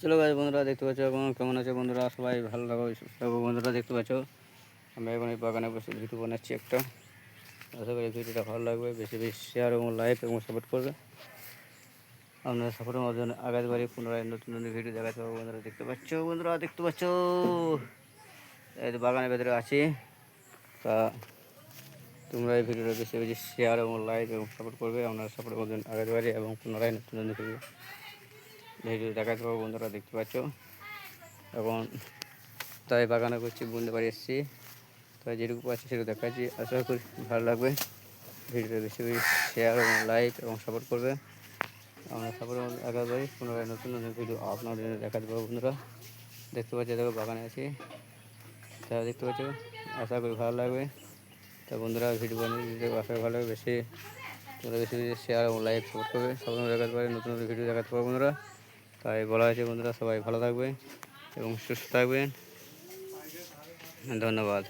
চলো গাইস, বন্ধুরা দেখতে পাচ্ছ এখন কেমন আছে বন্ধুরা, সবাই ভালো থাকো সুস্থ থাকো। বন্ধুরা দেখতে পাচ্ছ আমি এখন এই বাগানে বসে ভিডিও বানাচ্ছি একটা। আশা করি ভিডিওটা ভালো লাগবে, বেশি বেশি শেয়ার এবং লাইক এবং সাপোর্ট করবে। আপনার সাপোর্টের মাধ্যমে আগামী বারে পুনরায় নতুন নতুন ভিডিও দেখাতে পারবো। বন্ধুরা দেখতে পাচ্ছ এই তো বাগানের ভেতরে আছি। তা তোমরা এই ভিডিওটা বেশি বেশি শেয়ার এবং লাইক এবং সাপোর্ট করবে। আপনার সাপোর্টের মাধ্যমে আগামী বারে এবং পুনরায় নতুন নতুন ভিডিও দেখাতে পারবো। বন্ধুরা দেখতে পাচ্ছ এখন তাই বাগানে করছি, বুনতে পারি এসেছি। তাই যেটুকু পাচ্ছি সেটুকু দেখাচ্ছি। আশা করি ভালো লাগবে। ভিডিওটা বেশি বেশি শেয়ার এবং লাইক এবং সাপোর্ট করবে। আমরা সাপোর্ট একেবারে পুনরায় নতুন নতুন ভিডিও আপনাদের দেখাতে পারবো। বন্ধুরা দেখতে পাচ্ছি, দেখো বাগানে আছি। তারা দেখতে পাচ্ছ, আশা করি ভালো লাগবে। তা বন্ধুরা ভিডিও বানিয়ে দিতে আশা করি ভালো লাগবে। তোমরা বেশি বেশি শেয়ার এবং লাইক সাপোর্ট করবে। সবাই দেখাতে পারে, নতুন নতুন ভিডিও দেখাতে পারবো বন্ধুরা। তাই বলা হয়েছে বন্ধুরা, সবাই ভালো থাকবে এবং সুস্থ থাকবেন। ধন্যবাদ।